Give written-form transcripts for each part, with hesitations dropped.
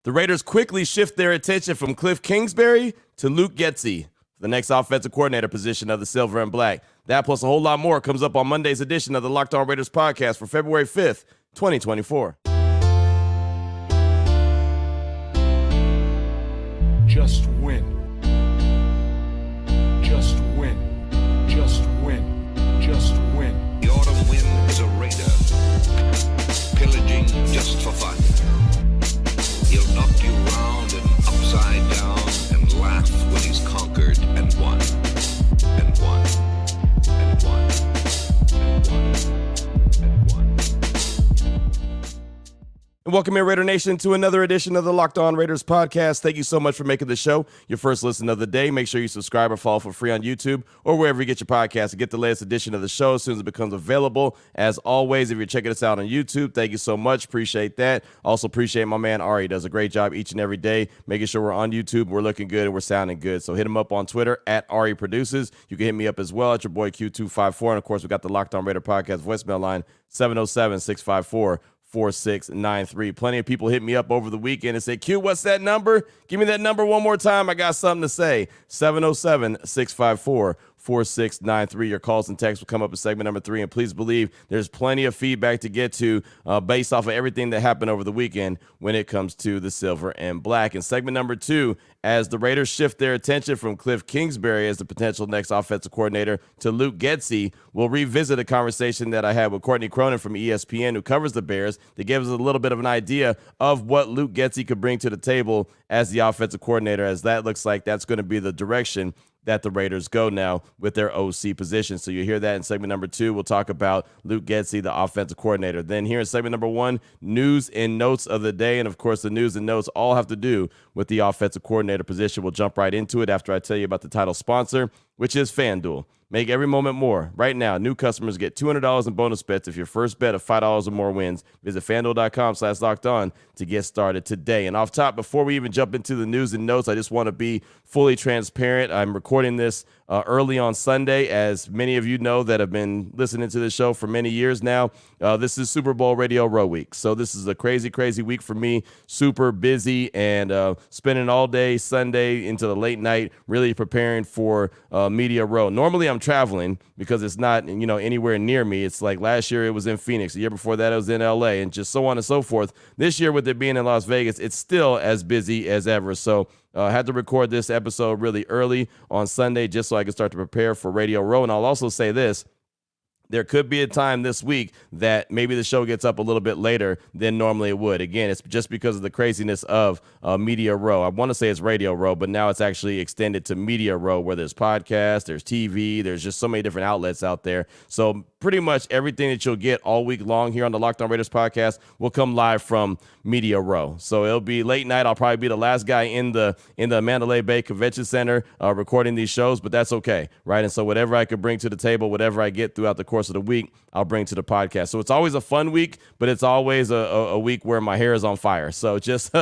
The Raiders quickly shift their attention from Kliff Kingsbury to Luke Getsy, the next offensive coordinator position of the Silver and Black. That plus a whole lot more comes up on Monday's edition of the Locked On Raiders podcast for February 5th, 2024. Just win. Just win. Just win. Just win. The autumn wind is a raider, pillaging just for fun. He'll knock you round and upside down and laugh when he's conquered and won. And won. And won. And won. And won. And welcome in, Raider Nation, to another edition of the Locked On Raiders podcast. Thank you so much for making the show your first listen of the day. Make sure you subscribe or follow for free on YouTube or wherever you get your podcast to get the latest edition of the show as soon as it becomes available. As always, if you're checking us out on YouTube, thank you so much. Appreciate that. Also appreciate my man Ari. Does a great job each and every day making sure we're on YouTube, we're looking good, and we're sounding good. So hit him up on Twitter at Ari Produces. You can hit me up as well at your boy Q254. And of course, we got the Locked On Raider podcast voicemail line 707-654-4693. Plenty of people hit me up over the weekend and say, Q, what's that number? Give me that number one more time. I got something to say. 707-654-4693. Your calls and texts will come up in segment number 3. And please believe there's plenty of feedback to get to based off of everything that happened over the weekend when it comes to the Silver and Black. In segment number 2, as the Raiders shift their attention from Kliff Kingsbury as the potential next offensive coordinator to Luke Getsy, we'll revisit a conversation that I had with Courtney Cronin from ESPN, who covers the Bears, that gives us a little bit of an idea of what Luke Getsy could bring to the table as the offensive coordinator, as that looks like that's going to be the direction that the Raiders go now with their OC position. So you hear that in segment number 2. We'll talk about Luke Getsy, the offensive coordinator. Then here in segment number 1, news and notes of the day. And of course, the news and notes all have to do with the offensive coordinator position. We'll jump right into it after I tell you about the title sponsor, which is FanDuel. Make every moment more. Right now, new customers get $200 in bonus bets if your first bet of $5 or more wins. Visit FanDuel.com/lockedon to get started today. And off top, before we even jump into the news and notes, I just want to be fully transparent. I'm recording this early on Sunday. As many of you know that have been listening to the show for many years now, this is Super Bowl Radio Row Week. So this is a crazy, crazy week for me. Super busy and spending all day Sunday into the late night really preparing for Media Row. Normally I'm traveling because it's not, anywhere near me. It's like last year it was in Phoenix. The year before that it was in LA, and just so on and so forth. This year with it being in Las Vegas, it's still as busy as ever. So I had to record this episode really early on Sunday just so I could start to prepare for Radio Row. And I'll also say this. There could be a time this week that maybe the show gets up a little bit later than normally it would. Again, it's just because of the craziness of Media Row. I want to say it's Radio Row, but now it's actually extended to Media Row, where there's podcasts, there's TV, there's just so many different outlets out there. So pretty much everything that you'll get all week long here on the Locked On Raiders podcast will come live from Media Row. So it'll be late night. I'll probably be the last guy in the Mandalay Bay Convention Center recording these shows, but that's okay, right? And so whatever I could bring to the table, whatever I get throughout the course of the week, I'll bring to the podcast. So it's always a fun week, but it's always a week where my hair is on fire. So just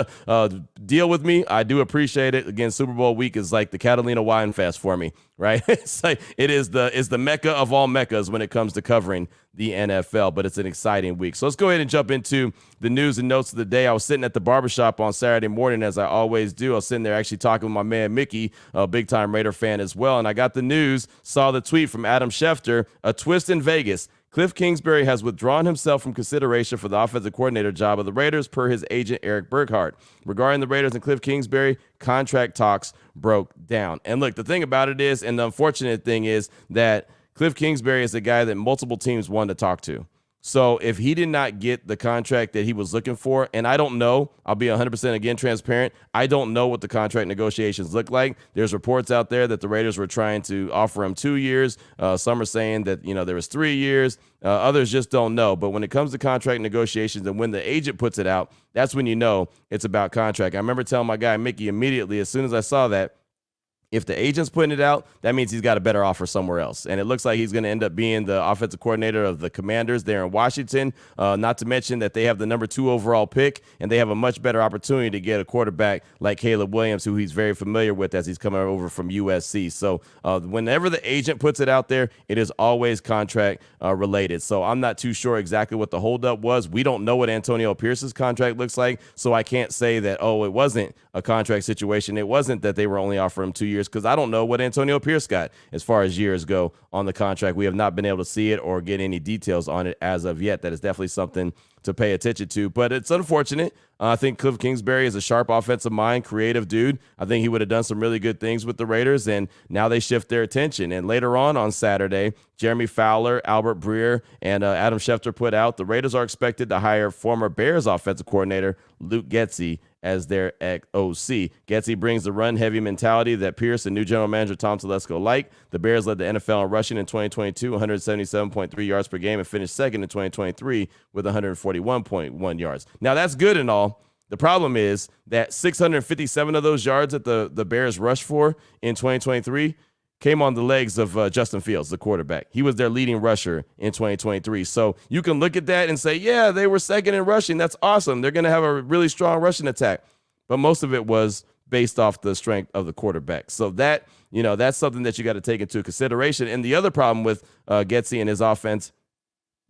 deal with me. I do appreciate it. Again, Super Bowl week is like the Catalina Wine Fest for me, right? It's like it's the mecca of all meccas when it comes to covering the NFL, but it's an exciting week. So let's go ahead and jump into the news and notes of the day. I was sitting at the barbershop on Saturday morning, as I always do. I was sitting there actually talking with my man Mickey, a big-time Raider fan as well, and I got the news, saw the tweet from Adam Schefter, a twist in Vegas. Kliff Kingsbury has withdrawn himself from consideration for the offensive coordinator job of the Raiders per his agent Eric Burkhart. Regarding the Raiders and Kliff Kingsbury, contract talks broke down. And look, the thing about it is, and the unfortunate thing is, that Kliff Kingsbury is a guy that multiple teams wanted to talk to. So if he did not get the contract that he was looking for, and I don't know, I'll be 100% again transparent, I don't know what the contract negotiations look like. There's reports out there that the Raiders were trying to offer him 2 years. Some are saying that, there was 3 years. Others just don't know. But when it comes to contract negotiations and when the agent puts it out, that's when you know it's about contract. I remember telling my guy Mickey immediately, as soon as I saw that, If the agent's putting it out, that means he's got a better offer somewhere else. And it looks like he's going to end up being the offensive coordinator of the Commanders there in Washington, not to mention that they have the number 2 overall pick, and they have a much better opportunity to get a quarterback like Caleb Williams, who he's very familiar with as he's coming over from USC. So whenever the agent puts it out there, it is always contract related. So I'm not too sure exactly what the holdup was. We don't know what Antonio Pierce's contract looks like, so I can't say that, it wasn't a contract situation. It wasn't that they were only offering him 2 years, because I don't know what Antonio Pierce got as far as years go on the contract. We have not been able to see it or get any details on it as of yet. That is definitely something to pay attention to, but it's unfortunate. I think Kliff Kingsbury is a sharp offensive mind, creative dude. I think he would have done some really good things with the Raiders, and now they shift their attention. And later on Saturday, Jeremy Fowler, Albert Breer, and Adam Schefter put out the Raiders are expected to hire former Bears offensive coordinator Luke Getsy as their OC. Getsy brings the run-heavy mentality that Pierce and new general manager Tom Telesco like. The Bears led the NFL in rushing in 2022, 177.3 yards per game, and finished second in 2023 with 141.1 yards. Now, that's good and all. The problem is that 657 of those yards that the Bears rushed for in 2023 came on the legs of Justin Fields, the quarterback. He was their leading rusher in 2023. So you can look at that and say, yeah, they were second in rushing. That's awesome. They're going to have a really strong rushing attack. But most of it was based off the strength of the quarterback. So that, that's something that you got to take into consideration. And the other problem with Getsy and his offense,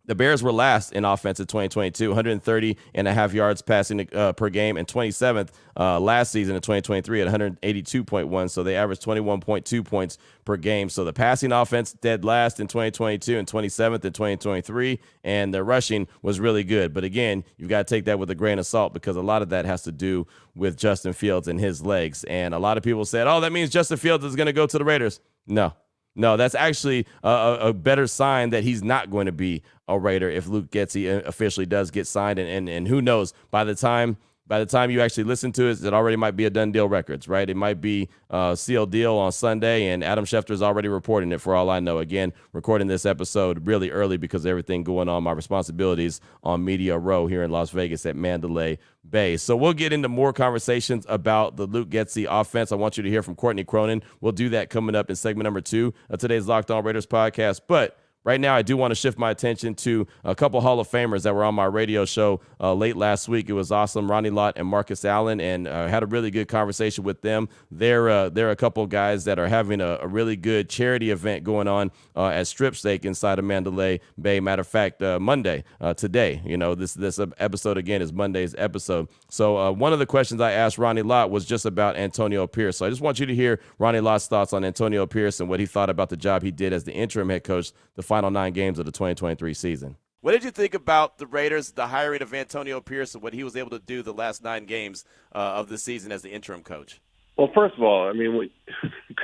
the Bears were last in offense in 2022, 130.5 yards passing per game, and 27th last season in 2023 at 182.1. So they averaged 21.2 points per game. So the passing offense dead last in 2022 and 27th in 2023, and the rushing was really good. But again, you've got to take that with a grain of salt, because a lot of that has to do with Justin Fields and his legs. And a lot of people said, that means Justin Fields is going to go to the Raiders. No, that's actually a better sign that he's not going to be a Raider if Luke Getsy officially does get signed. And who knows, by the time you actually listen to it already might be a done deal records, right? It might be a sealed deal on Sunday, and Adam Schefter is already reporting it for all I know. Again, recording this episode really early because of everything going on, my responsibilities on Media Row here in Las Vegas at Mandalay Bay. So we'll get into more conversations about the Luke Getsy offense. I want you to hear from Courtney Cronin. We'll do that coming up in segment number 2 of today's Locked On Raiders podcast. But right now, I do want to shift my attention to a couple Hall of Famers that were on my radio show late last week. It was awesome. Ronnie Lott and Marcus Allen, and had a really good conversation with them. They're a couple of guys that are having a really good charity event going on at Strip Steak inside of Mandalay Bay. Matter of fact, Monday, today. This episode, again, is Monday's episode. So one of the questions I asked Ronnie Lott was just about Antonio Pierce. So I just want you to hear Ronnie Lott's thoughts on Antonio Pierce and what he thought about the job he did as the interim head coach the final 9 games of the 2023 season. What did you think about the Raiders, the hiring of Antonio Pierce, and what he was able to do the last 9 games of the season as the interim coach? Well, first of all,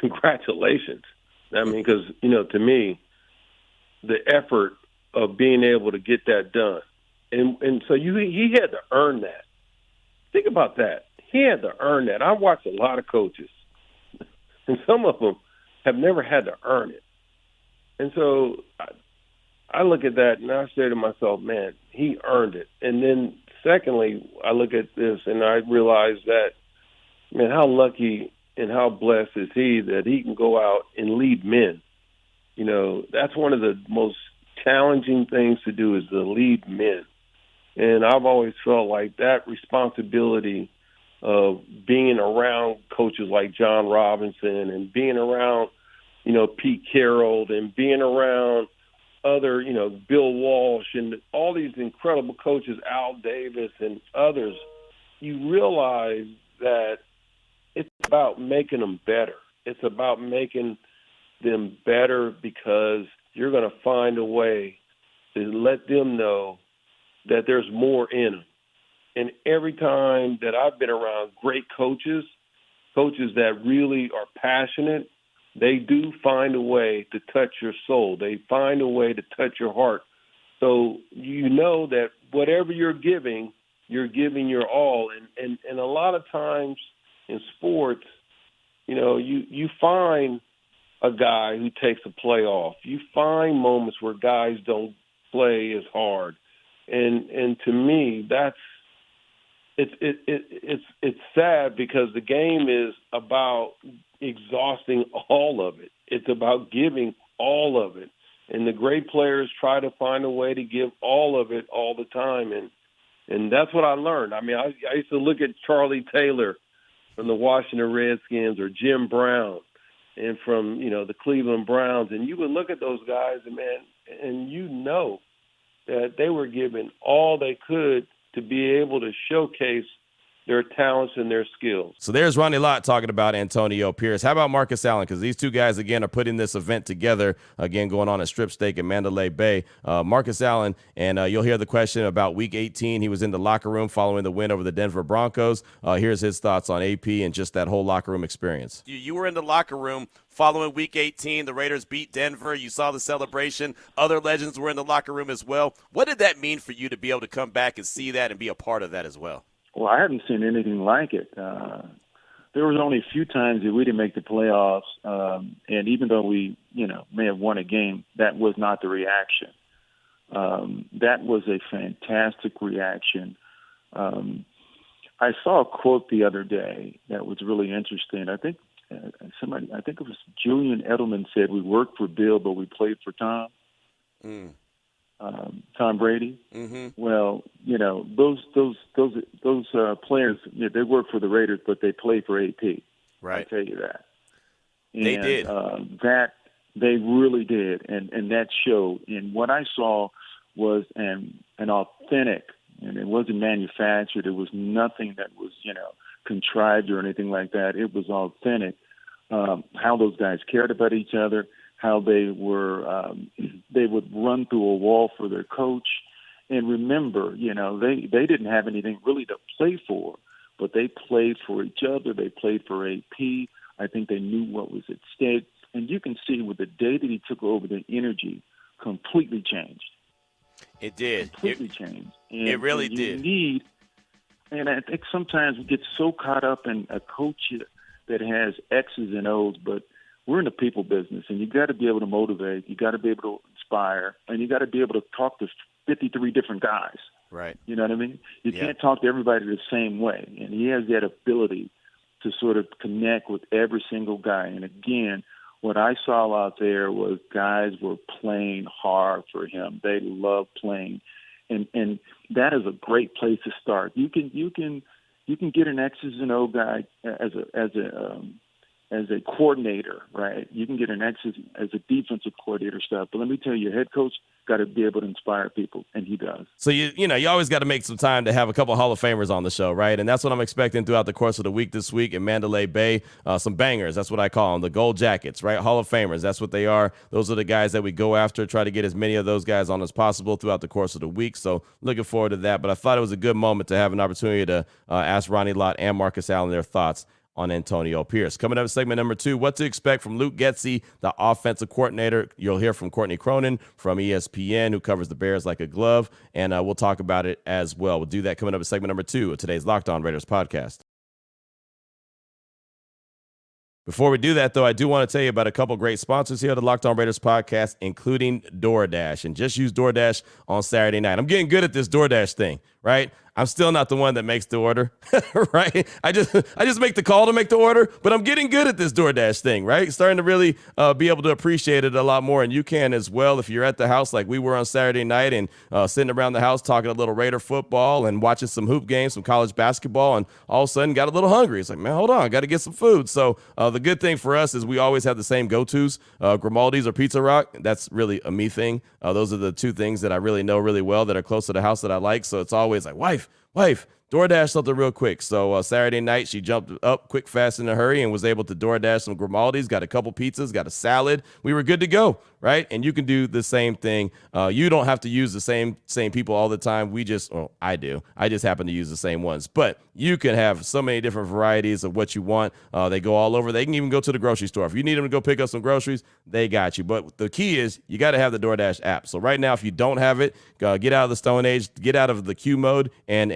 congratulations. Because, to me, the effort of being able to get that done. And so he had to earn that. Think about that. He had to earn that. I watched a lot of coaches, and some of them have never had to earn it. And so I look at that and I say to myself, man, he earned it. And then secondly, I look at this and I realize that, man, how lucky and how blessed is he that he can go out and lead men. That's one of the most challenging things to do, is to lead men. And I've always felt like that responsibility of being around coaches like John Robinson and being around Pete Carroll, and being around other, Bill Walsh and all these incredible coaches, Al Davis and others, you realize that it's about making them better. It's about making them better because you're going to find a way to let them know that there's more in them. And every time that I've been around great coaches that really are passionate, they do find a way to touch your soul. They find a way to touch your heart. So that whatever you're giving your all. And a lot of times in sports, you find a guy who takes a play off. You find moments where guys don't play as hard. And to me, it's sad because the game is about exhausting all of it. It's about giving all of it, and the great players try to find a way to give all of it all the time, and that's what I learned. I mean, I used to look at Charlie Taylor from the Washington Redskins or Jim Brown and from, the Cleveland Browns, and you would look at those guys and you know that they were giving all they could to be able to showcase their talents and their skills. So there's Ronnie Lott talking about Antonio Pierce. How about Marcus Allen? Because these two guys, again, are putting this event together, again, going on at Strip Steak in Mandalay Bay. Marcus Allen, and you'll hear the question about Week 18. He was in the locker room following the win over the Denver Broncos. Here's his thoughts on AP and just that whole locker room experience. You were in the locker room following Week 18. The Raiders beat Denver. You saw the celebration. Other legends were in the locker room as well. What did that mean for you to be able to come back and see that and be a part of that as well? Well, I haven't seen anything like it. There was only a few times that we didn't make the playoffs, and even though we, may have won a game, that was not the reaction. That was a fantastic reaction. I saw a quote the other day that was really interesting. I think it was Julian Edelman said, "We worked for Bill, but we played for Tom." Tom Brady. Mm-hmm. Well, those players, they work for the Raiders, but they play for AP. Right. I tell you that. They did. That they really did, and that showed. And what I saw was an authentic, and it wasn't manufactured. It was nothing that was contrived or anything like that. It was authentic. How those guys cared about each other. How they would run through a wall for their coach. And remember, they didn't have anything really to play for, but they played for each other. They played for AP. I think they knew what was at stake. And you can see with the day that he took over, the energy completely changed. It did. Completely changed. And, it really did. And I think sometimes we get so caught up in a coach that has X's and O's, but we're in the people business, and you got to be able to motivate. You got to be able to inspire, and you got to be able to talk to 53 different guys. Right. You know what I mean? You can't talk to everybody the same way, and he has that ability to sort of connect with every single guy. And again, what I saw out there was guys were playing hard for him. They love playing, and that is a great place to start. You can get an X's and O guy as a coordinator, right? You can get an X as a defensive coordinator stuff. But let me tell you, your head coach got to be able to inspire people, and he does. So, you always got to make some time to have a couple of Hall of Famers on the show, right? And that's what I'm expecting throughout the course of the week this week in Mandalay Bay. Some bangers, that's what I call them, the gold jackets, right? Hall of Famers, that's what they are. Those are the guys that we go after, try to get as many of those guys on as possible throughout the course of the week. So looking forward to that. But I thought it was a good moment to have an opportunity to ask Ronnie Lott and Marcus Allen their thoughts on Antonio Pierce. Coming up in segment number 2, what to expect from Luke Getsy, the offensive coordinator. You'll hear from Courtney Cronin from ESPN, who covers the Bears like a glove, and we'll talk about it as well. We'll do that coming up in segment number 2 of today's Locked On Raiders podcast. Before we do that, though, I do want to tell you about a couple great sponsors here at the Locked On Raiders podcast, including DoorDash. And just use DoorDash on Saturday night. I'm getting good at this DoorDash thing, right? I'm still not the one that makes the order, right? I just make the call to make the order, but I'm getting good at this DoorDash thing, right? Starting to really be able to appreciate it a lot more, and you can as well if you're at the house like we were on Saturday night and sitting around the house talking a little Raider football and watching some hoop games, some college basketball, and all of a sudden got a little hungry. It's like, man, hold on, I got to get some food. So the good thing for us is we always have the same go-tos, Grimaldi's or Pizza Rock. That's really a me thing. Those are the two things that I really know really well that are close to the house that I like. So it's always like, wife, DoorDash something real quick. So Saturday night, she jumped up quick, fast, in a hurry and was able to DoorDash some Grimaldi's, got a couple pizzas, got a salad. We were good to go, right? And you can do the same thing. You don't have to use the same people all the time. I do. I just happen to use the same ones. But you can have so many different varieties of what you want. They go all over. They can even go to the grocery store. If you need them to go pick up some groceries, they got you. But the key is you got to have the DoorDash app. So right now, if you don't have it, get out of the Stone Age, get out of the queue mode, and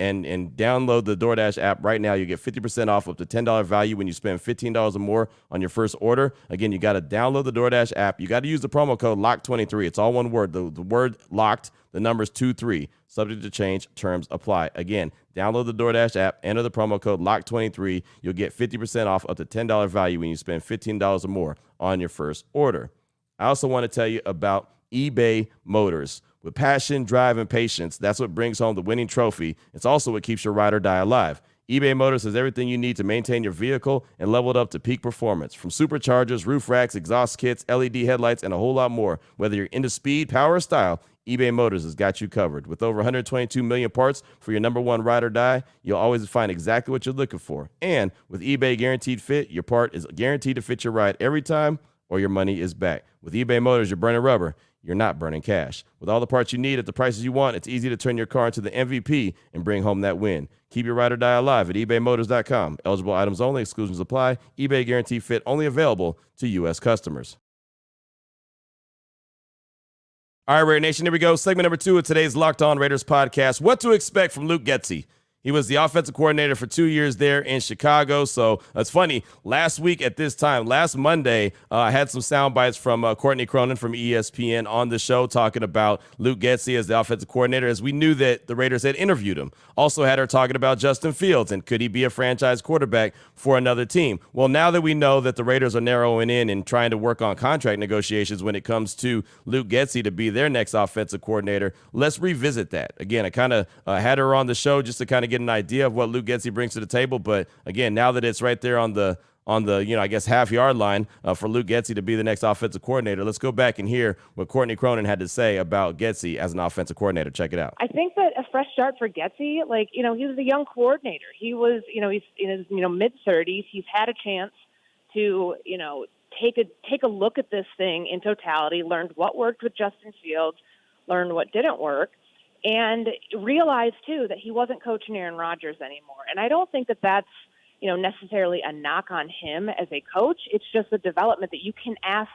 download the DoorDash app right now. You get 50% off up to $10 value when you spend $15 or more on your first order. Again, you got to download the DoorDash app. You got to use the promo code LOCK23. It's all one word. The word locked, the number's 23. Subject to change. Terms apply. Again, download the DoorDash app. Enter the promo code LOCK23. You'll get 50% off up to $10 value when you spend $15 or more on your first order. I also want to tell you about eBay Motors. With passion, drive, and patience, that's what brings home the winning trophy. It's also what keeps your ride or die alive. eBay Motors has everything you need to maintain your vehicle and level it up to peak performance. From superchargers, roof racks, exhaust kits, LED headlights, and a whole lot more. Whether you're into speed, power, or style, eBay Motors has got you covered. With over 122 million parts for your number one ride or die, you'll always find exactly what you're looking for. And with eBay Guaranteed Fit, your part is guaranteed to fit your ride every time or your money is back. With eBay Motors, you're burning rubber. You're not burning cash. With all the parts you need at the prices you want, it's easy to turn your car into the MVP and bring home that win. Keep your ride or die alive at ebaymotors.com. Eligible items only. Exclusions apply. eBay Guaranteed Fit only available to U.S. customers. All right, Raider Nation, here we go. Segment number 2 of today's Locked On Raiders podcast. What to expect from Luke Getsy. He was the offensive coordinator for 2 years there in Chicago. So it's funny. Last week at this time, last Monday, I had some sound bites from Courtney Cronin from ESPN on the show talking about Luke Getsy as the offensive coordinator, as we knew that the Raiders had interviewed him. Also had her talking about Justin Fields and could he be a franchise quarterback for another team. Well, now that we know that the Raiders are narrowing in and trying to work on contract negotiations when it comes to Luke Getsy to be their next offensive coordinator, let's revisit that. Again, I kind of had her on the show just to kind of get an idea of what Luke Getsy brings to the table. But again, now that it's right there on the I guess half-yard line for Luke Getsy to be the next offensive coordinator, let's go back and hear what Courtney Cronin had to say about Getsy as an offensive coordinator. Check it out. I think that a fresh start for Getsy, he was a young coordinator. He was, he's in his, mid-30s. He's had a chance to, take a look at this thing in totality, learned what worked with Justin Fields, learned what didn't work, and realized, too, that he wasn't coaching Aaron Rodgers anymore. And I don't think that that's, necessarily a knock on him as a coach. It's just a development that you can ask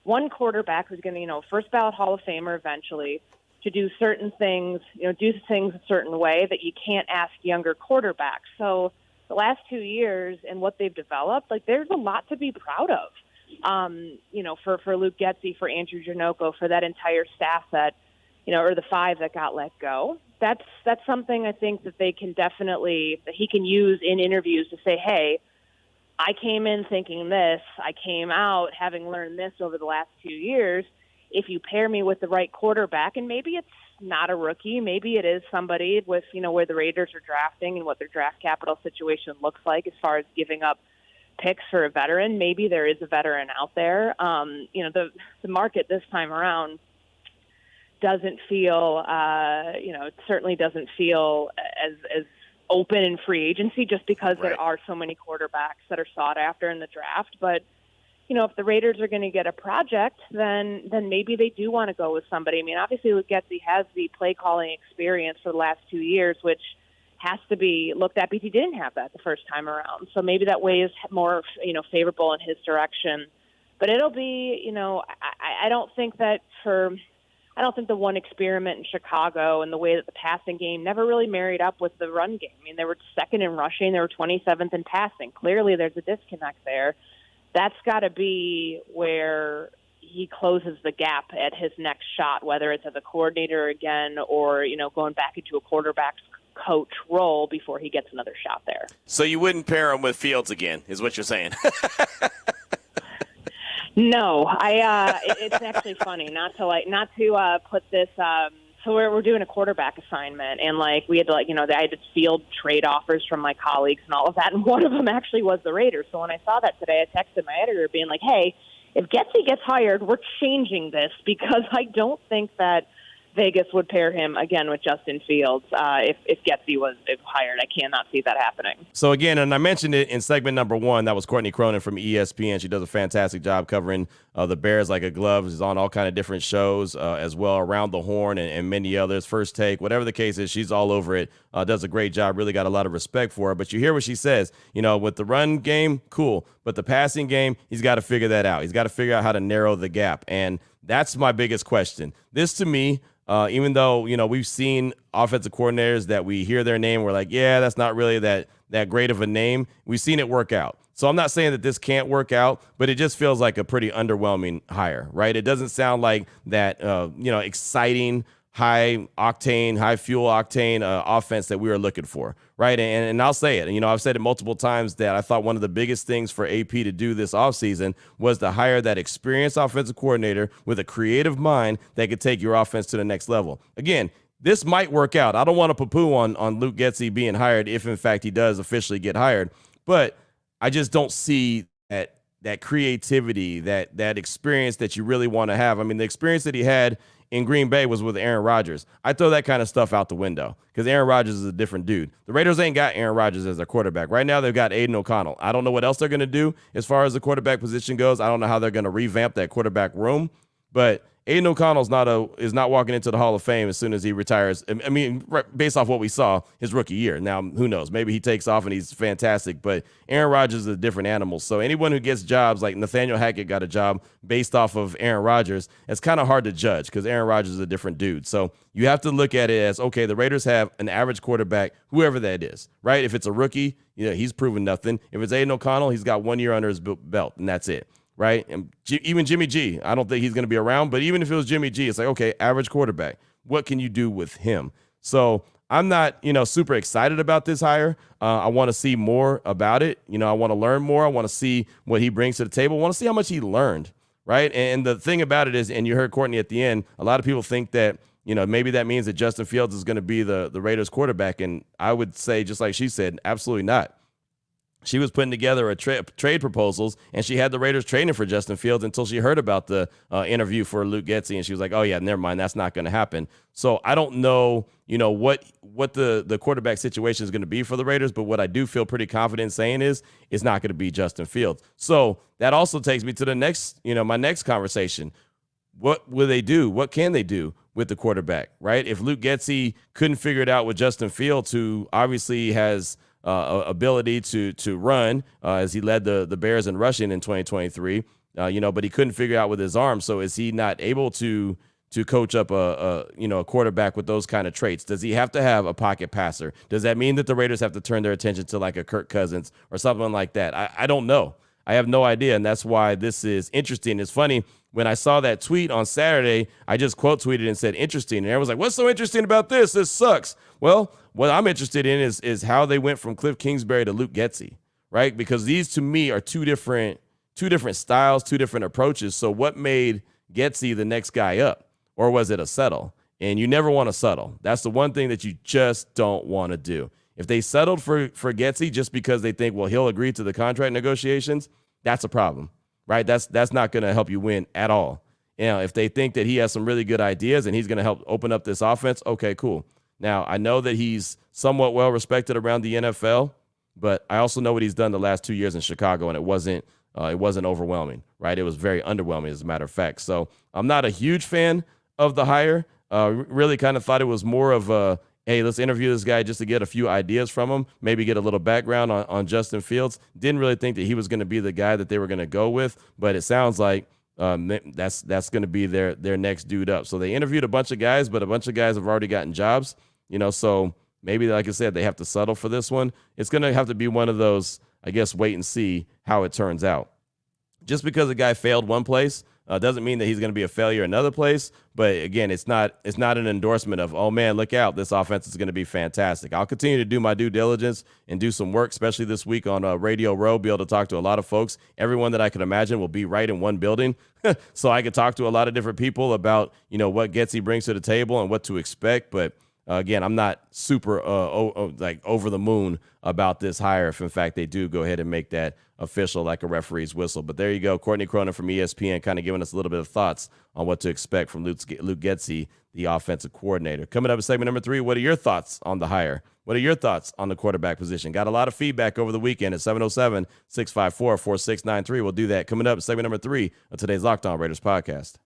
one quarterback who's going to, first ballot Hall of Famer eventually, to do certain things, do things a certain way that you can't ask younger quarterbacks. So the last 2 years and what they've developed, there's a lot to be proud of, for Luke Getsy, for Andrew Janocko, for that entire staff that, or the 5 that got let go. That's something I think that they can definitely, that he can use in interviews to say, hey, I came in thinking this, I came out having learned this over the last 2 years. If you pair me with the right quarterback, and maybe it's not a rookie, maybe it is somebody with, where the Raiders are drafting and what their draft capital situation looks like as far as giving up picks for a veteran. Maybe there is a veteran out there. The market this time around doesn't feel, it certainly doesn't feel as open in free agency just because there are so many quarterbacks that are sought after in the draft. But, if the Raiders are going to get a project, then maybe they do want to go with somebody. I mean, obviously Luke Getsy has the play calling experience for the last 2 years, which has to be looked at because he didn't have that the first time around. So maybe that weighs more, favorable in his direction. But it'll be, I don't think the one experiment in Chicago and the way that the passing game never really married up with the run game. I mean, they were second in rushing, they were 27th in passing. Clearly there's a disconnect there. That's got to be where he closes the gap at his next shot, whether it's as a coordinator again or, going back into a quarterback's coach role before he gets another shot there. So you wouldn't pair him with Fields again, is what you're saying. No, it's actually funny not to put this. So we're doing a quarterback assignment, and we had to I had to field trade offers from my colleagues and all of that, and one of them actually was the Raiders. So when I saw that today, I texted my editor being like, "Hey, if Getsy gets hired, we're changing this because I don't think that Vegas would pair him again with Justin Fields if Getsy was hired. I cannot see that happening." So again, and I mentioned it in segment number 1, that was Courtney Cronin from ESPN. She does a fantastic job covering the Bears like a glove. She's on all kind of different shows as well, Around the Horn and many others, First Take, whatever the case is, she's all over it. Does a great job. Really got a lot of respect for her. But you hear what she says, with the run game, cool. But the passing game, he's got to figure that out. He's got to figure out how to narrow the gap. And that's my biggest question. This, to me, Even though, we've seen offensive coordinators that we hear their name, we're like, yeah, that's not really that great of a name. We've seen it work out. So I'm not saying that this can't work out, but it just feels like a pretty underwhelming hire, right? It doesn't sound like that, exciting, high octane, high fuel octane offense that we were looking for, right? And I'll say it. I've said it multiple times that I thought one of the biggest things for AP to do this offseason was to hire that experienced offensive coordinator with a creative mind that could take your offense to the next level. Again, this might work out. I don't want to poo-poo on Luke Getsy being hired if, in fact, he does officially get hired, but I just don't see that creativity, that experience that you really want to have. I mean, the experience that he had in Green Bay was with Aaron Rodgers. I throw that kind of stuff out the window because Aaron Rodgers is a different dude. The Raiders ain't got Aaron Rodgers as their quarterback. Right now, they've got Aiden O'Connell. I don't know what else they're going to do as far as the quarterback position goes. I don't know how they're going to revamp that quarterback room, but Aiden O'Connell's is not walking into the Hall of Fame as soon as he retires. I mean, based off what we saw his rookie year. Now, who knows? Maybe he takes off and he's fantastic, but Aaron Rodgers is a different animal. So anyone who gets jobs, like Nathaniel Hackett got a job based off of Aaron Rodgers, it's kind of hard to judge because Aaron Rodgers is a different dude. So you have to look at it as, okay, the Raiders have an average quarterback, whoever that is, right? If it's a rookie, he's proven nothing. If it's Aiden O'Connell, he's got 1 year under his belt, and that's it. Right. And even Jimmy G, I don't think he's going to be around. But even if it was Jimmy G, it's like, OK, average quarterback. What can you do with him? So I'm not, super excited about this hire. I want to see more about it. I want to learn more. I want to see what he brings to the table. I want to see how much he learned. Right. And the thing about it is, and you heard Courtney at the end, a lot of people think that, maybe that means that Justin Fields is going to be the Raiders quarterback. And I would say, just like she said, absolutely not. She was putting together a trade proposals, and she had the Raiders trading for Justin Fields until she heard about the interview for Luke Getsy, and she was like, oh, yeah, never mind. That's not going to happen. So I don't know, what the quarterback situation is going to be for the Raiders, but what I do feel pretty confident saying is it's not going to be Justin Fields. So that also takes me to the next, my next conversation. What will they do? What can they do with the quarterback, right? If Luke Getsy couldn't figure it out with Justin Fields, who obviously has ability to run as he led the Bears in rushing in 2023, but he couldn't figure out with his arm. So is he not able to coach up a quarterback with those kind of traits? Does he have to have a pocket passer? Does that mean that the Raiders have to turn their attention to like a Kirk Cousins or something like that? I don't know. I have no idea, and that's why this is interesting. It's funny, when I saw that tweet on Saturday, I just quote tweeted and said interesting, and everyone's like, what's so interesting about this? This sucks. Well, what I'm interested in is how they went from Kliff Kingsbury to Luke Getsy, right? Because these to me are two different styles, two different approaches. So what made Getsy the next guy up, or was it a settle? And you never want to settle. That's the one thing that you just don't want to do. If they settled for Getsy just because they think, well, he'll agree to the contract negotiations, that's a problem, right? That's not going to help you win at all. If they think that he has some really good ideas and he's going to help open up this offense, okay, cool. Now, I know that he's somewhat well respected around the NFL, but I also know what he's done the last 2 years in Chicago, and it wasn't overwhelming, right? It was very underwhelming, as a matter of fact. So I'm not a huge fan of the hire. Really kind of thought it was more of a, hey, let's interview this guy just to get a few ideas from him, maybe get a little background on Justin Fields. Didn't really think that he was going to be the guy that they were going to go with, but it sounds like that's going to be their next dude up. So they interviewed a bunch of guys, but a bunch of guys have already gotten jobs, so maybe, like I said, they have to settle for this one. It's going to have to be one of those, I guess, wait and see how it turns out. Just because a guy failed one place doesn't mean that he's going to be a failure another place. But again, it's not an endorsement of, oh man, look out, this offense is going to be fantastic. I'll continue to do my due diligence and do some work, especially this week on Radio Row, be able to talk to a lot of folks. Everyone that I could imagine will be right in one building. So I could talk to a lot of different people about, what Getsy brings to the table and what to expect. But again, I'm not super over the moon about this hire if, in fact, they do go ahead and make that official like a referee's whistle. But there you go. Courtney Cronin from ESPN kind of giving us a little bit of thoughts on what to expect from Luke Getsy, the offensive coordinator. Coming up in segment number 3, what are your thoughts on the hire? What are your thoughts on the quarterback position? Got a lot of feedback over the weekend at 707-654-4693. We'll do that coming up in segment number 3 of today's Locked On Raiders podcast.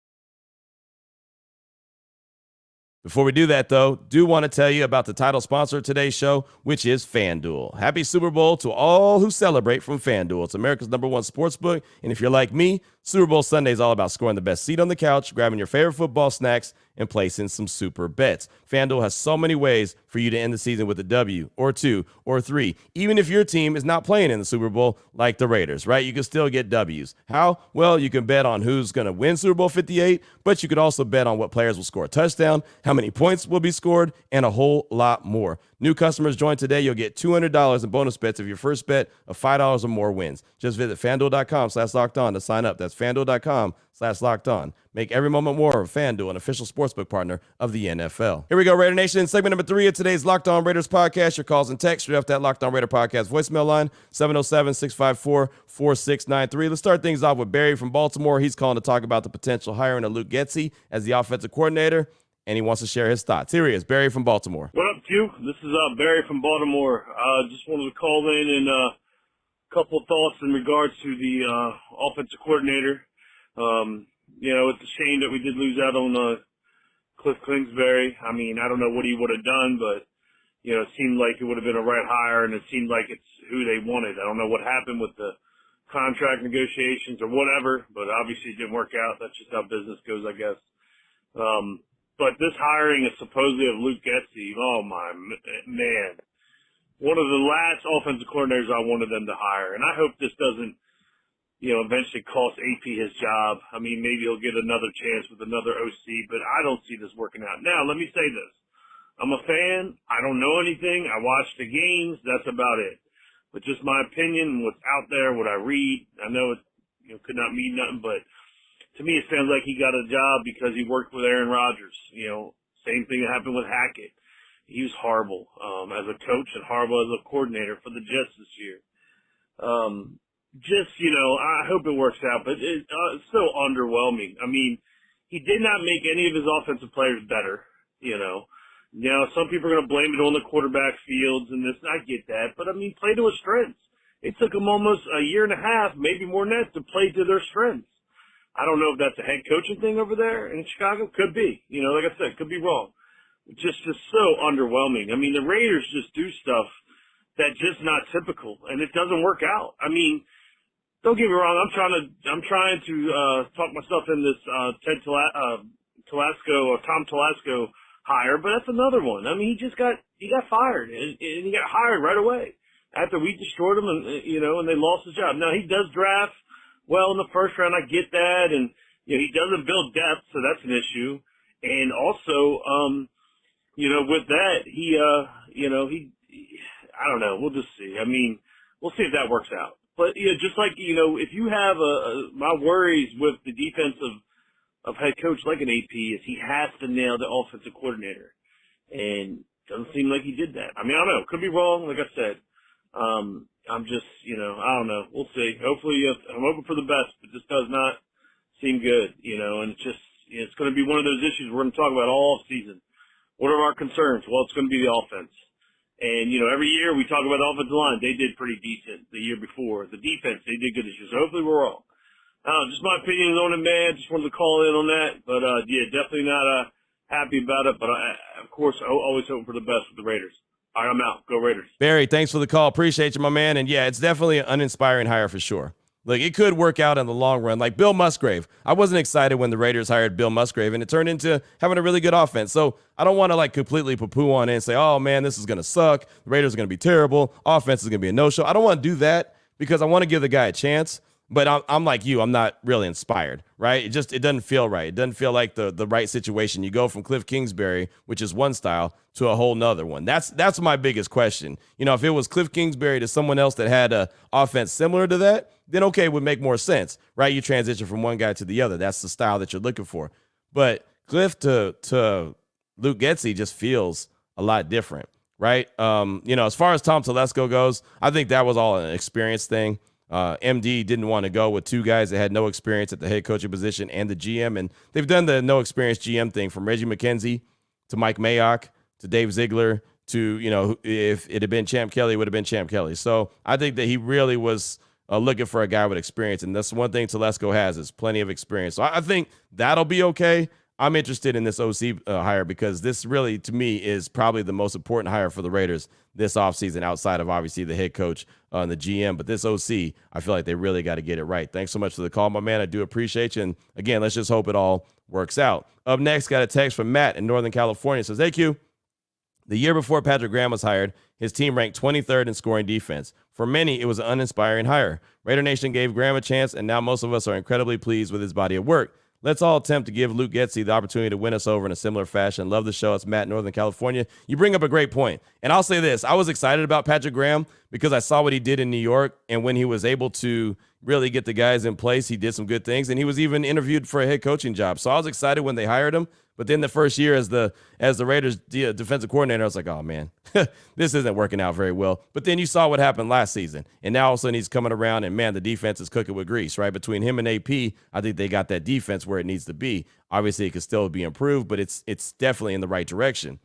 Before we do that, though, do want to tell you about the title sponsor of today's show, which is FanDuel. Happy Super Bowl to all who celebrate from FanDuel. It's America's #1 sportsbook, and if you're like me, Super Bowl Sunday is all about scoring the best seat on the couch, grabbing your favorite football snacks, and placing some super bets. FanDuel has so many ways for you to end the season with a W or 2 or 3. Even if your team is not playing in the Super Bowl like the Raiders, right? You can still get W's. How? Well, you can bet on who's going to win Super Bowl 58, but you could also bet on what players will score a touchdown, how many points will be scored, and a whole lot more. New customers join today. You'll get $200 in bonus bets if your first bet of $5 or more wins. Just visit FanDuel.com/lockedon to sign up. That's FanDuel.com/lockedon. Make every moment more of FanDuel, an official sportsbook partner of the NFL. Here we go, Raider Nation. Segment number 3 of today's Locked On Raiders podcast. Your calls and texts straight off that Locked On Raider podcast voicemail line, 707-654-4693. Let's start things off with Barry from Baltimore. He's calling to talk about the potential hiring of Luke Getsy as the offensive coordinator, and he wants to share his thoughts. Here he is, Barry from Baltimore. What up, Q? This is Barry from Baltimore. Just wanted to call in and a couple of thoughts in regards to the offensive coordinator. It's a shame that we did lose out on Kliff Kingsbury. I mean, I don't know what he would have done, but, it seemed like it would have been a right hire, and it seemed like it's who they wanted. I don't know what happened with the contract negotiations or whatever, but obviously it didn't work out. That's just how business goes, I guess. But this hiring is supposedly of Luke Getsy. Oh, my man. One of the last offensive coordinators I wanted them to hire, and I hope this doesn't eventually cost AP his job. I mean, maybe he'll get another chance with another OC, but I don't see this working out. Now, let me say this. I'm a fan. I don't know anything. I watch the games. That's about it. But just my opinion, what's out there, what I read, I know it could not mean nothing, but to me it sounds like he got a job because he worked with Aaron Rodgers. Same thing that happened with Hackett. He was horrible as a coach and horrible as a coordinator for the Jets this year. I hope it works out, but it's so underwhelming. I mean, he did not make any of his offensive players better, Now, some people are going to blame it on the quarterback fields and this, and I get that, but I mean, play to his strengths. It took him almost a year and a half, maybe more than that, to play to their strengths. I don't know if that's a head coaching thing over there in Chicago. Could be. Like I said, could be wrong. Just so underwhelming. I mean, the Raiders just do stuff that's just not typical, and it doesn't work out. I mean, don't get me wrong. I'm trying to talk myself in this Tom Telesco hire, but that's another one. I mean, he got fired and he got hired right away after we destroyed him, and and they lost his job. Now he does draft well in the first round. I get that, and he doesn't build depth, so that's an issue. And also, with that, he I don't know. We'll just see. I mean, we'll see if that works out. But just like if you have my worries with the defense of head coach like an AP is he has to nail the offensive coordinator, and doesn't seem like he did that. I mean, I don't know. Could be wrong. Like I said, I'm just I don't know. We'll see. Hopefully, I'm hoping for the best, but this does not seem good. And it's just it's going to be one of those issues we're going to talk about all season. What are our concerns? Well, it's going to be the offense. And, every year we talk about the offensive line. They did pretty decent the year before. The defense, they did good this year. So hopefully we're wrong. Just my opinion on it, man. Just wanted to call in on that. But, definitely not happy about it. But, of course, always hoping for the best with the Raiders. All right, I'm out. Go Raiders. Barry, thanks for the call. Appreciate you, my man. And, yeah, it's definitely an uninspiring hire for sure. Look, it could work out in the long run. Like Bill Musgrave. I wasn't excited when the Raiders hired Bill Musgrave, and it turned into having a really good offense. So I don't want to completely poo-poo on it and say, oh, man, this is going to suck. The Raiders are going to be terrible. Offense is going to be a no-show. I don't want to do that because I want to give the guy a chance. But I'm like you. I'm not really inspired, right? It doesn't feel right. It doesn't feel like the right situation. You go from Kliff Kingsbury, which is one style, to a whole nother one. That's my biggest question. If it was Kliff Kingsbury to someone else that had a offense similar to that, then okay, it would make more sense, right? You transition from one guy to the other. That's the style that you're looking for. But Kliff to Luke Getsy just feels a lot different, right? As far as Tom Telesco goes, I think that was all an experience thing. MD didn't want to go with two guys that had no experience at the head coaching position and the GM, and they've done the no experience GM thing from Reggie McKenzie to Mike Mayock to Dave Ziegler to, if it had been Champ Kelly, it would have been Champ Kelly. So I think that he really was looking for a guy with experience, and that's one thing Telesco has is plenty of experience. So I think that'll be okay. I'm interested in this OC hire because this really, to me, is probably the most important hire for the Raiders this offseason outside of obviously the head coach and the GM. But this OC, I feel like they really got to get it right. Thanks so much for the call, my man. I do appreciate you. And again, let's just hope it all works out. Up next, got a text from Matt in Northern California. It says, hey, Q, the year before Patrick Graham was hired, his team ranked 23rd in scoring defense. For many, it was an uninspiring hire. Raider Nation gave Graham a chance, and now most of us are incredibly pleased with his body of work. Let's all attempt to give Luke Getsy the opportunity to win us over in a similar fashion. Love the show. It's Matt, Northern California. You bring up a great point. And I'll say this. I was excited about Patrick Graham because I saw what he did in New York. And when he was able to really get the guys in place, he did some good things. And he was even interviewed for a head coaching job. So I was excited when they hired him. But then the first year as the Raiders defensive coordinator, I was like, oh, man, this isn't working out very well. But then you saw what happened last season. And now all of a sudden he's coming around and, man, the defense is cooking with grease, right? Between him and AP, I think they got that defense where it needs to be. Obviously, it could still be improved, but it's definitely in the right direction.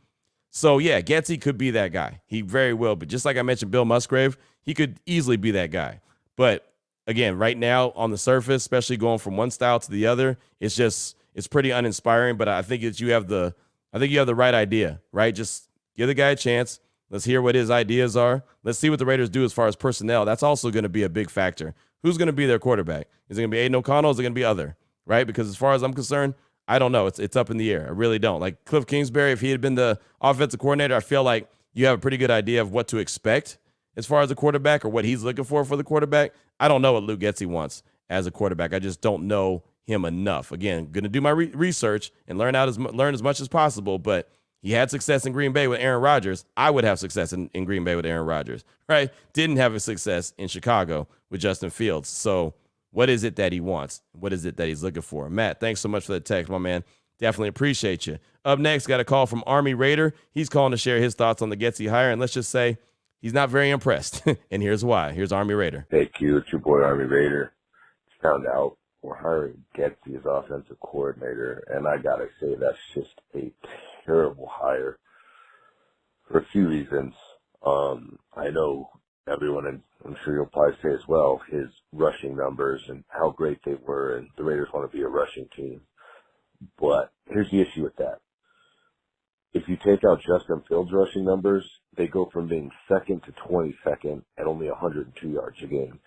So, yeah, Getsy could be that guy. He very well. But just like I mentioned, Bill Musgrave, he could easily be that guy. But, again, right now on the surface, especially going from one style to the other, it's pretty uninspiring, but I think you have the right idea, right? Just give the guy a chance. Let's hear what his ideas are. Let's see what the Raiders do as far as personnel. That's also going to be a big factor. Who's going to be their quarterback? Is it going to be Aiden O'Connell? Is it going to be other, right? Because as far as I'm concerned, I don't know. It's up in the air. I really don't. Like Kliff Kingsbury, if he had been the offensive coordinator, I feel like you have a pretty good idea of what to expect as far as the quarterback or what he's looking for the quarterback. I don't know what Luke Getsy wants as a quarterback. I just don't know him enough. Again, going to do my research and learn as much as possible, but he had success in Green Bay with Aaron Rodgers. I would have success in Green Bay with Aaron Rodgers, right? Didn't have a success in Chicago with Justin Fields. So what is it that he wants? What is it that he's looking for? Matt, thanks so much for the text, my man. Definitely appreciate you. Up next, got a call from Army Raider. He's calling to share his thoughts on the Getsy hire, and let's just say he's not very impressed, and here's why. Here's Army Raider. Hey, Q, it's your boy Army Raider. Found out we're hiring Getsy as offensive coordinator, and I gotta say that's just a terrible hire for a few reasons. I know everyone, and I'm sure you'll probably say as well, his rushing numbers and how great they were, and the Raiders want to be a rushing team. But here's the issue with that. If you take out Justin Fields' rushing numbers, they go from being second to 22nd at only 102 yards a game.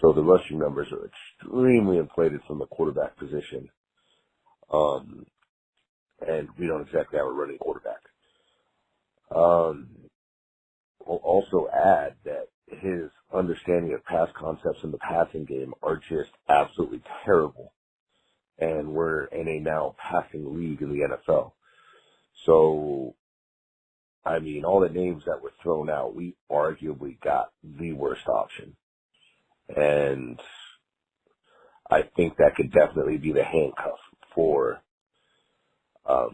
So the rushing numbers are extremely inflated from the quarterback position. And we don't exactly have a running quarterback. I'll also add that his understanding of pass concepts in the passing game are just absolutely terrible. And we're in a now passing league in the NFL. So, I mean, all the names that were thrown out, we arguably got the worst option. And I think that could definitely be the handcuff for our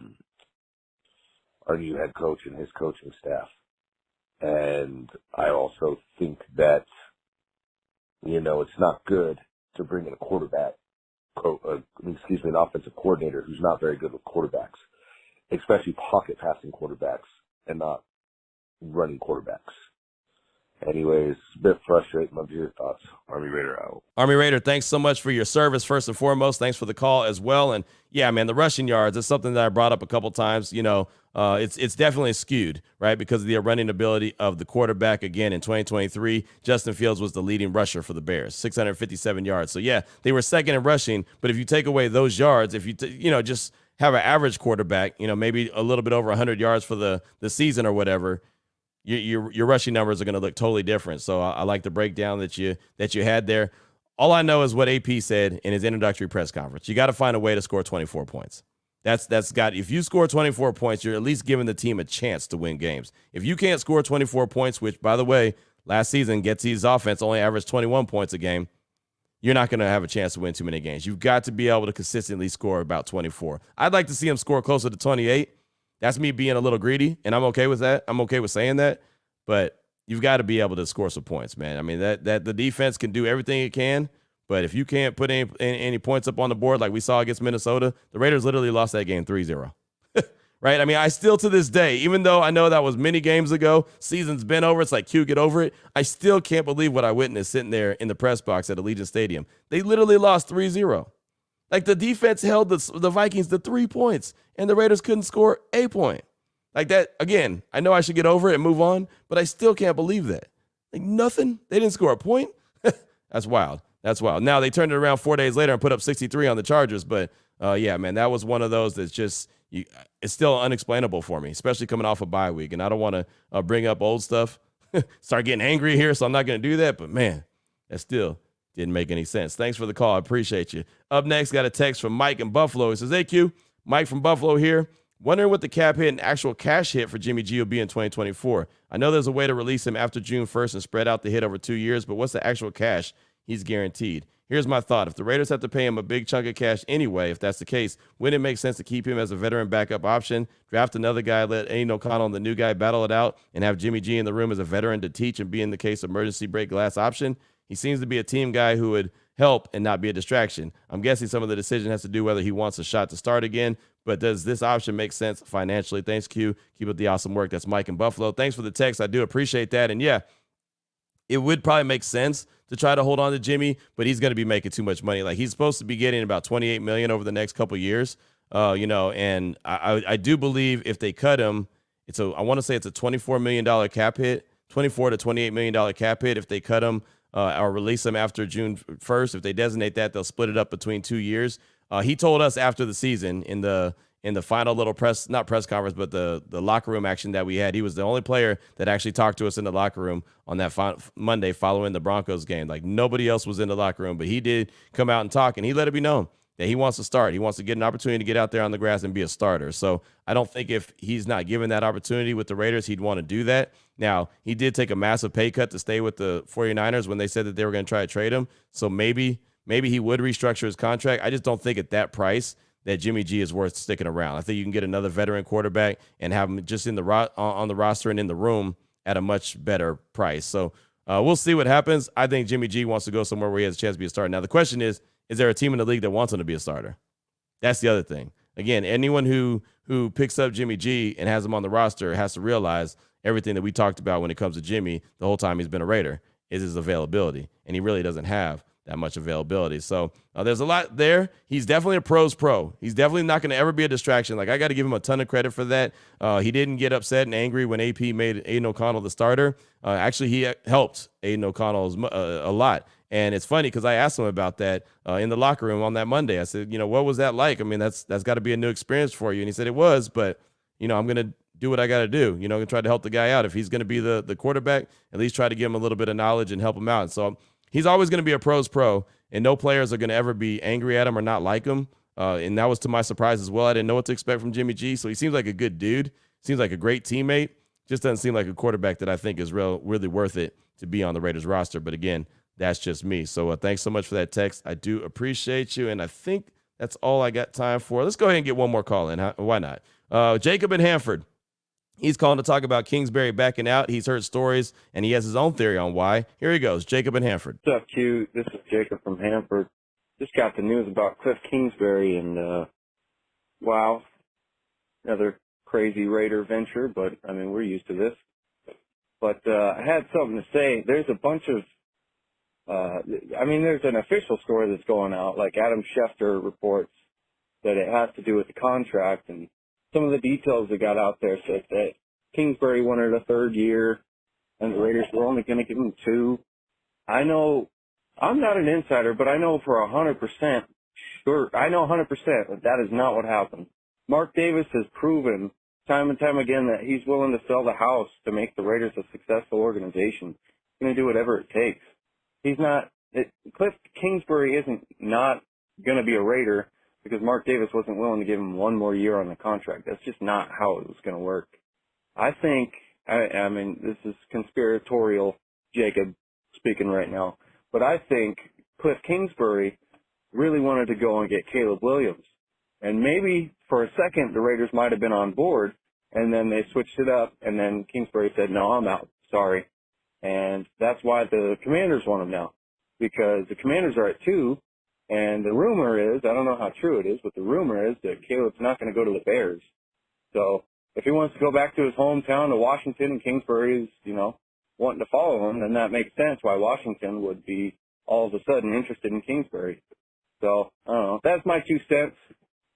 new head coach and his coaching staff. And I also think that, it's not good to bring in a an offensive coordinator who's not very good with quarterbacks, especially pocket passing quarterbacks and not running quarterbacks. Anyways, a bit frustrating. Love your thoughts. Army Raider out. Army Raider, thanks so much for your service, first and foremost. Thanks for the call as well. And, yeah, man, the rushing yards is something that I brought up a couple times. It's definitely skewed, right, because of the running ability of the quarterback. Again, in 2023, Justin Fields was the leading rusher for the Bears, 657 yards. So, yeah, they were second in rushing. But if you take away those yards, if you just have an average quarterback, maybe a little bit over 100 yards for the season or whatever, your rushing numbers are going to look totally different. So I like the breakdown that you had there. All I know is what AP said in his introductory press conference. You got to find a way to score 24 points. If you score 24 points, you're at least giving the team a chance to win games. If you can't score 24 points, which, by the way, last season, Getsy's offense only averaged 21 points a game, you're not going to have a chance to win too many games. You've got to be able to consistently score about 24. I'd like to see him score closer to 28. That's me being a little greedy, and I'm okay with that. I'm okay with saying that, but you've got to be able to score some points, man. I mean, that the defense can do everything it can, but if you can't put any points up on the board like we saw against Minnesota, the Raiders literally lost that game 3-0. Right? I mean, I still to this day, even though I know that was many games ago, season's been over, it's like, Q, get over it. I still can't believe what I witnessed sitting there in the press box at Allegiant Stadium. They literally lost 3-0. Like, the defense held the Vikings to 3 points, and the Raiders couldn't score a point. Like that, again, I know I should get over it and move on, but I still can't believe that. Like, nothing. They didn't score a point. That's wild. That's wild. Now, they turned it around 4 days later and put up 63 on the Chargers, but yeah, man, that was one of those that's just it's still unexplainable for me, especially coming off a bye week. And I don't want to bring up old stuff, start getting angry here, so I'm not going to do that. But, man, that still didn't make any sense. Thanks for the call. I appreciate you. Up next, got a text from Mike in Buffalo. He says, "Hey, Q, Mike from Buffalo here. Wondering what the cap hit and actual cash hit for Jimmy G will be in 2024. I know there's a way to release him after June 1st and spread out the hit over 2 years, but what's the actual cash he's guaranteed? Here's my thought. If the Raiders have to pay him a big chunk of cash anyway, if that's the case, wouldn't it make sense to keep him as a veteran backup option, draft another guy, let Aiden O'Connell and the new guy battle it out, and have Jimmy G in the room as a veteran to teach and be in the case emergency break glass option? He seems to be a team guy who would help and not be a distraction. I'm guessing some of the decision has to do whether he wants a shot to start again, but does this option make sense financially? Thanks, Q. Keep up the awesome work." That's Mike in Buffalo. Thanks for the text. I do appreciate that. And, yeah, it would probably make sense to try to hold on to Jimmy, but he's going to be making too much money. Like, he's supposed to be getting about $28 million over the next couple years, and I do believe if they cut him, I want to say it's a $24 million cap hit, $24 to $28 million cap hit if they cut him or release him after June 1st. If they designate that, they'll split it up between 2 years. He told us after the season in the final little not press conference, but the locker room action that we had, he was the only player that actually talked to us in the locker room on that Monday following the Broncos game. Like, nobody else was in the locker room, but he did come out and talk, and he let it be known that he wants to start. He wants to get an opportunity to get out there on the grass and be a starter. So I don't think if he's not given that opportunity with the Raiders, he'd want to do that. Now, he did take a massive pay cut to stay with the 49ers when they said that they were going to try to trade him. So maybe he would restructure his contract. I just don't think at that price that Jimmy G is worth sticking around. I think you can get another veteran quarterback and have him just on the roster and in the room at a much better price. So we'll see what happens. I think Jimmy G wants to go somewhere where he has a chance to be a starter. Now, the question is there a team in the league that wants him to be a starter? That's the other thing. Again, anyone who picks up Jimmy G and has him on the roster has to realize everything that we talked about when it comes to Jimmy the whole time he's been a Raider is his availability, and he really doesn't have that much availability. So there's a lot there. He's definitely a pro's pro. He's definitely not going to ever be a distraction. Like, I got to give him a ton of credit for that. He didn't get upset and angry when AP made Aiden O'Connell the starter. Actually, he helped Aiden O'Connell a lot. And it's funny because I asked him about that in the locker room on that Monday. I said, what was that like? I mean, that's got to be a new experience for you. And he said it was, but, I'm going to do what I got to do. I'm going to try to help the guy out. If he's going to be the quarterback, at least try to give him a little bit of knowledge and help him out. And so he's always going to be a pro's pro, and no players are going to ever be angry at him or not like him. And that was to my surprise as well. I didn't know what to expect from Jimmy G. So he seems like a good dude. Seems like a great teammate. Just doesn't seem like a quarterback that I think is really worth it to be on the Raiders roster. But again, that's just me. So thanks so much for that text. I do appreciate you. And I think that's all I got time for. Let's go ahead and get one more call in. Why not? Jacob in Hanford. He's calling to talk about Kingsbury backing out. He's heard stories, and he has his own theory on why. Here he goes, Jacob in Hanford. What's up, Q? This is Jacob from Hanford. Just got the news about Kliff Kingsbury, and, wow, another crazy Raider venture, but, I mean, we're used to this. But I had something to say. There's a bunch of, there's an official story that's going out, like Adam Schefter reports that it has to do with the contract, and some of the details that got out there said that Kingsbury wanted a third year, and the Raiders were only going to give him 2. I know, I'm not an insider, but I know for 100% sure, I know 100% that is not what happened. Mark Davis has proven time and time again that he's willing to sell the house to make the Raiders a successful organization. He's going to do whatever it takes. Kliff Kingsbury isn't not going to be a Raider because Mark Davis wasn't willing to give him 1 more year on the contract. That's just not how it was going to work. I think, I mean, this is conspiratorial, Jacob speaking right now, but I think Kliff Kingsbury really wanted to go and get Caleb Williams. And maybe for a second the Raiders might have been on board, and then they switched it up, and then Kingsbury said, no, I'm out, sorry. And that's why the Commanders want him now, because the Commanders are at 2, and the rumor is, I don't know how true it is, but the rumor is that Caleb's not going to go to the Bears. So if he wants to go back to his hometown to Washington and Kingsbury's, wanting to follow him, then that makes sense why Washington would be all of a sudden interested in Kingsbury. So, I don't know. my 2 cents.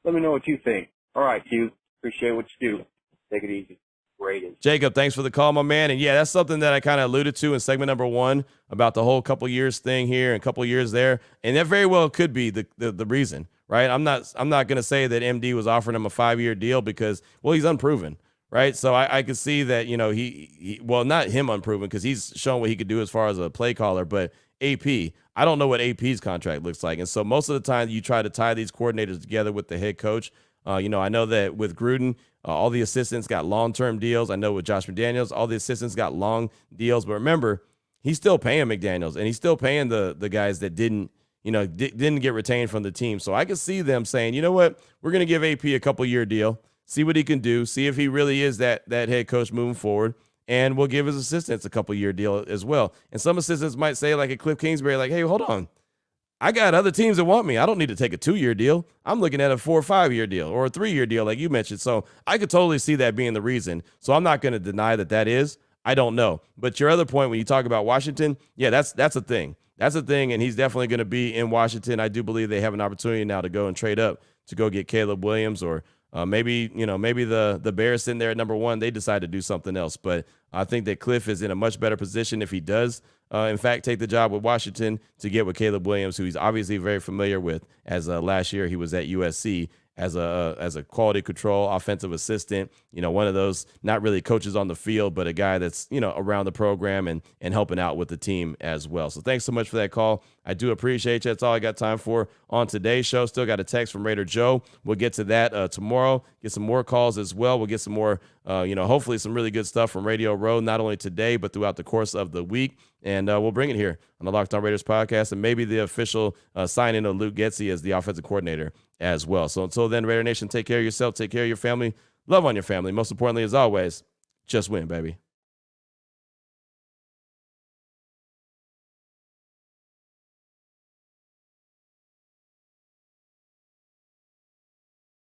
Let me know what you think. All right, Q. Appreciate what you do. Take it easy. Raiders. Jacob, thanks for the call, my man. And yeah, that's something that I kind of alluded to in segment number 1 about the whole couple years thing here and couple years there. And that very well could be the reason, right? I'm not going to say that MD was offering him a 5-year deal because, well, he's unproven, right? So I could see that, you know, he well, not him unproven because he's shown what he could do as far as a play caller, but AP, I don't know what AP's contract looks like. And so most of the time you try to tie these coordinators together with the head coach. You know, I know that with Gruden, all the assistants got long-term deals. I know with Josh McDaniels, all the assistants got long deals. But remember, he's still paying McDaniels, and he's still paying the guys that didn't get retained from the team. So I can see them saying, you know what, we're going to give AP a couple-year deal, see what he can do, see if he really is that head coach moving forward, and we'll give his assistants a couple-year deal as well. And some assistants might say, like a Kliff Kingsbury, like, hey, hold on. I got other teams that want me. I don't need to take a 2-year deal. I'm looking at a 4 or 5-year deal or a 3-year deal, like you mentioned. So I could totally see that being the reason. So I'm not going to deny that is. I don't know. But your other point, when you talk about Washington, yeah, that's a thing. That's a thing, and he's definitely going to be in Washington. I do believe they have an opportunity now to go and trade up to go get Caleb Williams, or maybe the Bears sitting there at number 1, they decide to do something else. But I think that Kliff is in a much better position if he does, in fact, take the job with Washington to get with Caleb Williams, who he's obviously very familiar with, as last year he was at USC as a quality control offensive assistant, you know, one of those not really coaches on the field, but a guy that's, you know, around the program and helping out with the team as well. So thanks so much for that call. I do appreciate you. That's all I got time for on today's show. Still got a text from Raider Joe. We'll get to that tomorrow. Get some more calls as well. We'll get some more, hopefully some really good stuff from Radio Row, not only today, but throughout the course of the week. And we'll bring it here on the Locked On Raiders podcast, and maybe the official signing of Luke Getsy as the offensive coordinator as well. So until then, Raider Nation, take care of yourself, take care of your family, love on your family. Most importantly, as always, just win, baby.